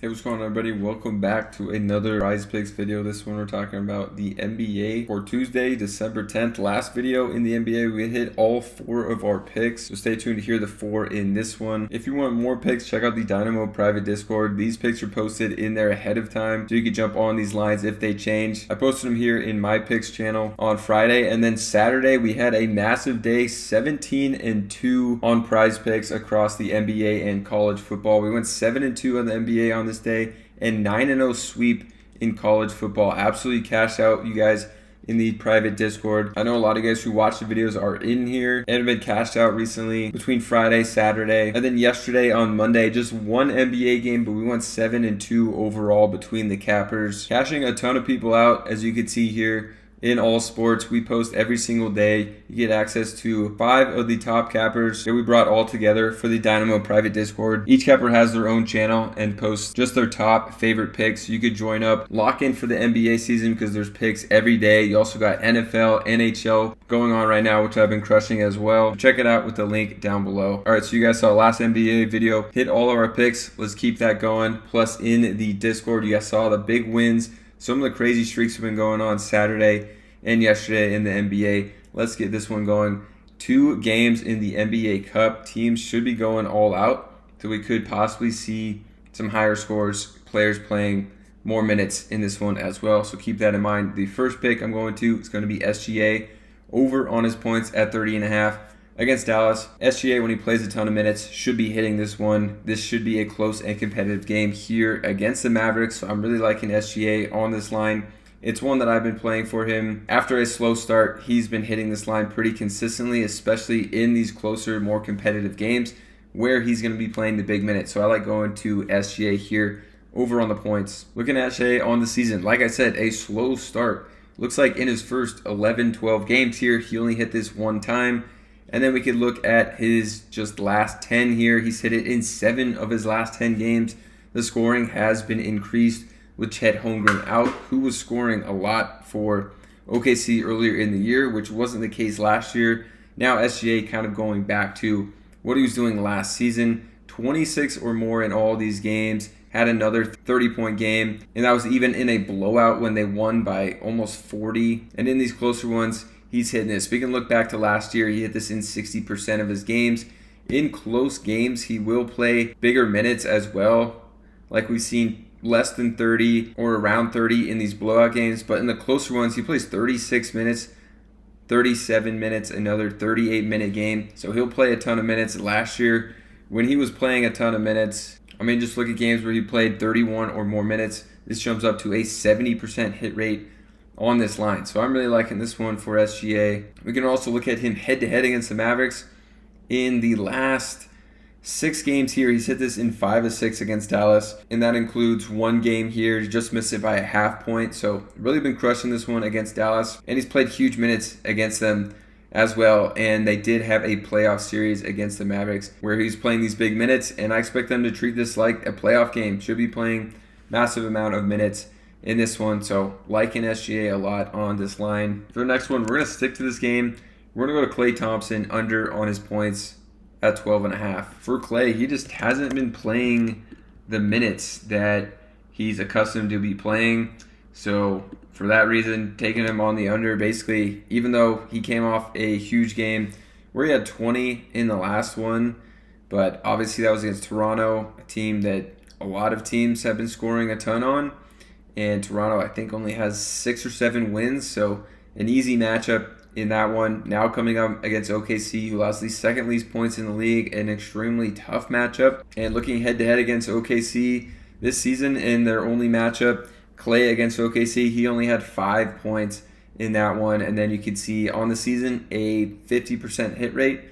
Hey, what's going on, everybody? Welcome back to another Prizepicks video. This one we're talking about the NBA for Tuesday, December 10th. Last video in the NBA, we hit all 4 of our picks, so stay tuned to hear the 4 in this one. If you want more picks, check out the Dynamo private Discord. These picks are posted in there ahead of time, so you can jump on these lines if they change. I posted them here in my picks channel on Friday, and then Saturday we had a massive day, 17-2 on Prizepicks across the NBA and college football. We went 7-2 on the NBA on this day and 9-0 sweep in college football. Absolutely cashed out, you guys, in the private Discord. I know a lot of you guys who watch the videos are in here and have been cashed out recently between Friday, Saturday, and then yesterday on Monday. Just one NBA game, but we went 7-2 overall between the cappers, cashing a ton of people out, as you can see here. In all sports, we post every single day. You get access to 5 of the top cappers that we brought all together for the Dynamo private Discord. Each capper has their own channel and posts just their top favorite picks. You could join up, lock in for the NBA season because there's picks every day. You also got NFL, NHL going on right now, which I've been crushing as well. Check it out with the link down below. All right, so you guys saw last NBA video, hit all of our picks. Let's keep that going. Plus in the Discord, you guys saw the big wins. Some of the crazy streaks have been going on Saturday and yesterday in the NBA. Let's get this one going. 2 games in the NBA Cup. Teams should be going all out, so we could possibly see some higher scores, players playing more minutes in this one as well. So keep that in mind. The first pick I'm going to is going to be SGA over on his points at 30.5 against Dallas. SGA, when he plays a ton of minutes, should be hitting this one. This should be a close and competitive game here against the Mavericks. So I'm really liking SGA on this line. It's one that I've been playing for him. After a slow start, he's been hitting this line pretty consistently, especially in these closer, more competitive games where he's going to be playing the big minutes. So I like going to SGA here over on the points. Looking at SGA on the season, like I said, a slow start. Looks like in his first 11, 12 games here, he only hit this one time. And then we could look at his just last 10 here. He's hit it in 7 of his last 10 games. The scoring has been increased with Chet Holmgren out, who was scoring a lot for OKC earlier in the year, which wasn't the case last year. Now SGA kind of going back to what he was doing last season, 26 or more in all these games, had another 30-point game, and that was even in a blowout when they won by almost 40. And in these closer ones, he's hitting this. We can look back to last year. He hit this in 60% of his games. In close games, he will play bigger minutes as well, like we've seen less than 30 or around 30 in these blowout games. But in the closer ones, he plays 36 minutes, 37 minutes, another 38-minute game. So he'll play a ton of minutes. Last year, when he was playing a ton of minutes, I mean, just look at games where he played 31 or more minutes. This jumps up to a 70% hit rate on this line. So I'm really liking this one for SGA. We can also look at him head-to-head against the Mavericks. In the last 6 games here, he's hit this in 5 of 6 against Dallas, and that includes 1 game here. He just missed it by a half point, so really been crushing this one against Dallas, and he's played huge minutes against them as well, and they did have a playoff series against the Mavericks where he's playing these big minutes, and I expect them to treat this like a playoff game. Should be playing massive amount of minutes in this one, so liking SGA a lot on this line. For the next one, we're going to stick to this game. We're going to go to Klay Thompson under on his points at 12.5. For Klay, he just hasn't been playing the minutes that he's accustomed to be playing. So for that reason, taking him on the under, basically, even though he came off a huge game where he had 20 in the last one, but obviously that was against Toronto, a team that a lot of teams have been scoring a ton on. And Toronto, I think, only has 6 or 7 wins, so an easy matchup in that one. Now coming up against OKC, who lost the second least points in the league, an extremely tough matchup. And looking head-to-head against OKC this season in their only matchup, Klay against OKC, he only had 5 points in that one. And then you can see on the season a 50% hit rate,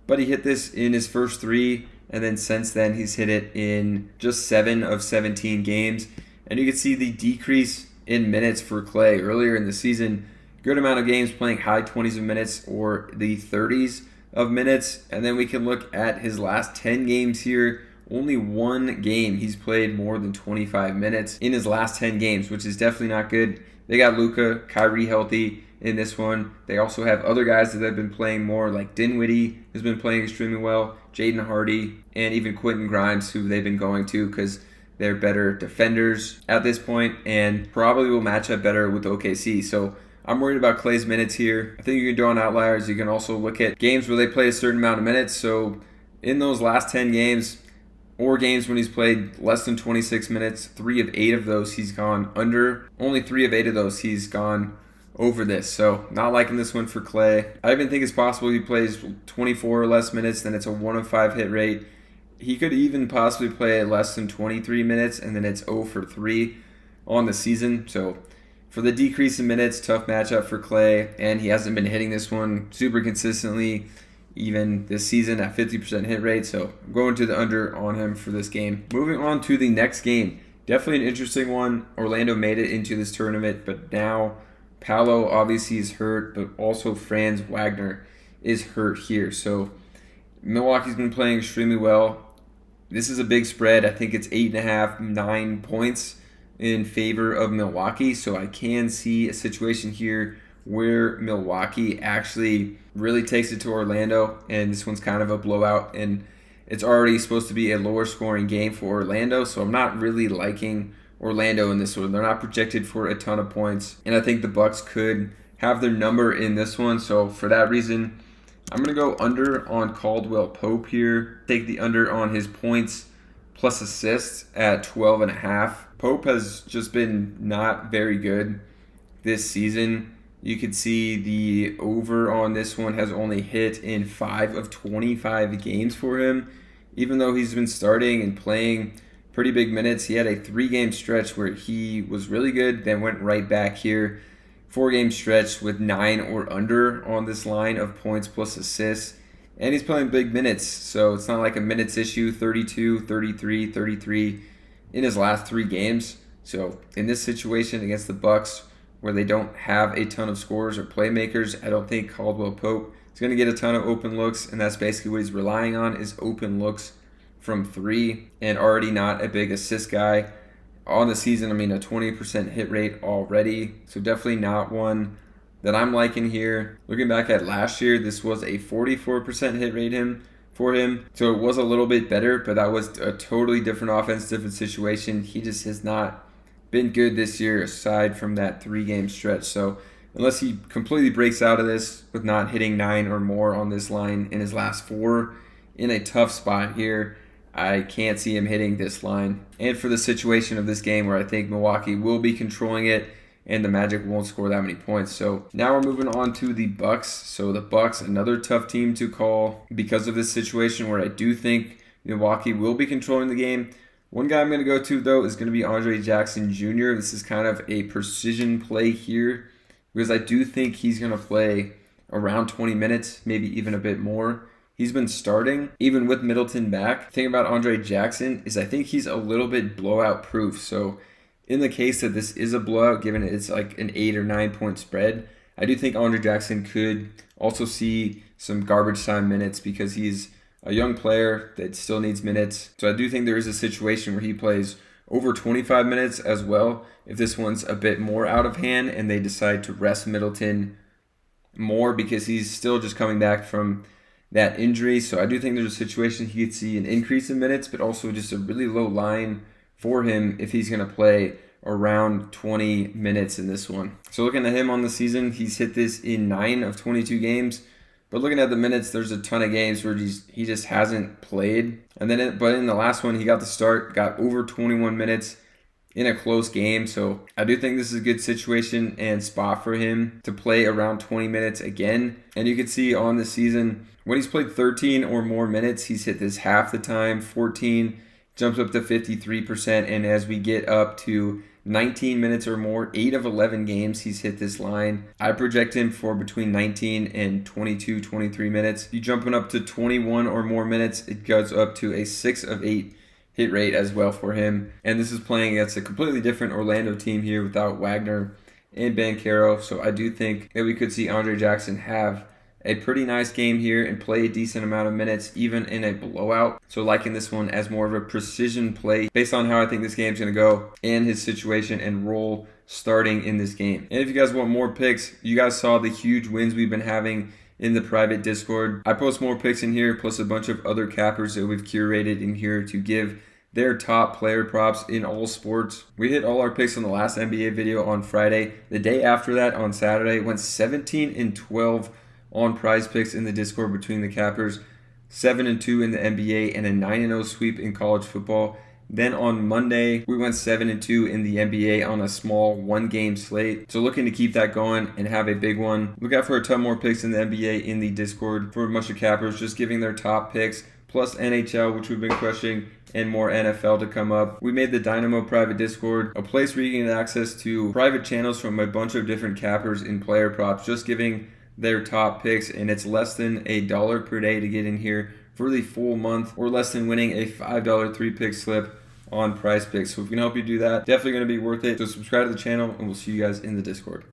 but he hit this in his first 3, and then since then he's hit it in just 7 of 17 games. And you can see the decrease in minutes for Klay earlier in the season. Good amount of games playing high 20s of minutes or the 30s of minutes. And then we can look at his last 10 games here. Only 1 game he's played more than 25 minutes in his last 10 games, which is definitely not good. They got Luka, Kyrie healthy in this one. They also have other guys that have been playing more, like Dinwiddie, who's been playing extremely well, Jaden Hardy, and even Quentin Grimes, who they've been going to because They're better defenders at this point and probably will match up better with OKC. So I'm worried about Klay's minutes here. I think you can draw on outliers. You can also look at games where they play a certain amount of minutes. So in those last 10 games, or games when he's played less than 26 minutes, 3 of 8 of those he's gone under. Only 3 of 8 of those he's gone over this. So not liking this one for Klay. I even think it's possible he plays 24 or less minutes, then it's a 1 of 5 hit rate. He could even possibly play less than 23 minutes, and then it's 0 for 3 on the season. So for the decrease in minutes, tough matchup for Klay, and he hasn't been hitting this one super consistently even this season at 50% hit rate. So I'm going to the under on him for this game. Moving on to the next game. Definitely an interesting one. Orlando made it into this tournament, but now Paolo obviously is hurt, but also Franz Wagner is hurt here. So Milwaukee's been playing extremely well. This is a big spread. I think it's 8.5, 9 points in favor of Milwaukee. So I can see a situation here where Milwaukee actually really takes it to Orlando, and this one's kind of a blowout, and it's already supposed to be a lower scoring game for Orlando, so I'm not really liking Orlando in this one. They're not projected for a ton of points, and I think the Bucks could have their number in this one. So for that reason, I'm going to go under on Caldwell Pope here. Take the under on his points plus assists at 12.5. Pope has just been not very good this season. You could see the over on this one has only hit in 5 of 25 games for him. Even though he's been starting and playing pretty big minutes, he had a 3-game stretch where he was really good, then went right back here. 4-game stretch with 9 or under on this line of points plus assists. And he's playing big minutes, so it's not like a minutes issue, 32, 33, 33 in his last 3 games. So in this situation against the Bucks, where they don't have a ton of scorers or playmakers, I don't think Caldwell Pope is going to get a ton of open looks, and that's basically what he's relying on is open looks from 3, and already not a big assist guy. On the season, a 20% hit rate already, so definitely not one that I'm liking here. Looking back at last year, this was a 44% hit rate for him, so it was a little bit better, but that was a totally different offense, different situation. He just has not been good this year aside from that 3-game stretch. So unless he completely breaks out of this with not hitting 9 or more on this line in his last 4 in a tough spot here, I can't see him hitting this line. And for the situation of this game where I think Milwaukee will be controlling it and the Magic won't score that many points. So now we're moving on to the Bucks. So the Bucks, another tough team to call because of this situation where I do think Milwaukee will be controlling the game. One guy I'm going to go to, though, is going to be Andre Jackson Jr. This is kind of a precision play here because I do think he's going to play around 20 minutes, maybe even a bit more. He's been starting, even with Middleton back. The thing about Andre Jackson is I think he's a little bit blowout proof. So in the case that this is a blowout, given it's like an 8 or 9 point spread, I do think Andre Jackson could also see some garbage time minutes because he's a young player that still needs minutes. So I do think there is a situation where he plays over 25 minutes as well if this one's a bit more out of hand and they decide to rest Middleton more because he's still just coming back from that injury. So I do think there's a situation he could see an increase in minutes, but also just a really low line for him if he's going to play around 20 minutes in this one. So looking at him on the season, he's hit this in 9 of 22 games. But looking at the minutes, there's a ton of games where he just hasn't played. But in the last one, he got the start, got over 21 minutes in a close game. So I do think this is a good situation and spot for him to play around 20 minutes again. And you can see on the season, when he's played 13 or more minutes, he's hit this half the time. 14 jumps up to 53%. And as we get up to 19 minutes or more, 8 of 11 games he's hit this line. I project him for between 19 and 22, 23 minutes. If you jumping up to 21 or more minutes, it goes up to a 6 of 8 hit rate as well for him. And this is playing against a completely different Orlando team here without Wagner and Banchero. So I do think that we could see Andre Jackson have a pretty nice game here and play a decent amount of minutes, even in a blowout. So liking this one as more of a precision play based on how I think this game's going to go and his situation and role starting in this game. And if you guys want more picks, you guys saw the huge wins we've been having in the private Discord. I post more picks in here, plus a bunch of other cappers that we've curated in here to give their top player props in all sports. We hit all our picks on the last NBA video on Friday. The day after that, on Saturday, went 17-12 on Prizepicks in the Discord between the cappers, 7-2 in the NBA, and a 9-0 sweep in college football. Then on Monday, we went 7-2 in the NBA on a small one-game slate. So looking to keep that going and have a big one. Look out for a ton more picks in the NBA in the Discord for a bunch of cappers, just giving their top picks, plus NHL, which we've been crushing, and more NFL to come up. We made the Dynamo private Discord a place where you can get access to private channels from a bunch of different cappers in player props, just giving their top picks, and it's less than $1 per day to get in here for the full month, or less than winning a $5 3-pick slip on Prizepicks. So if we can help you do that, definitely going to be worth it. So subscribe to the channel, and we'll see you guys in the Discord.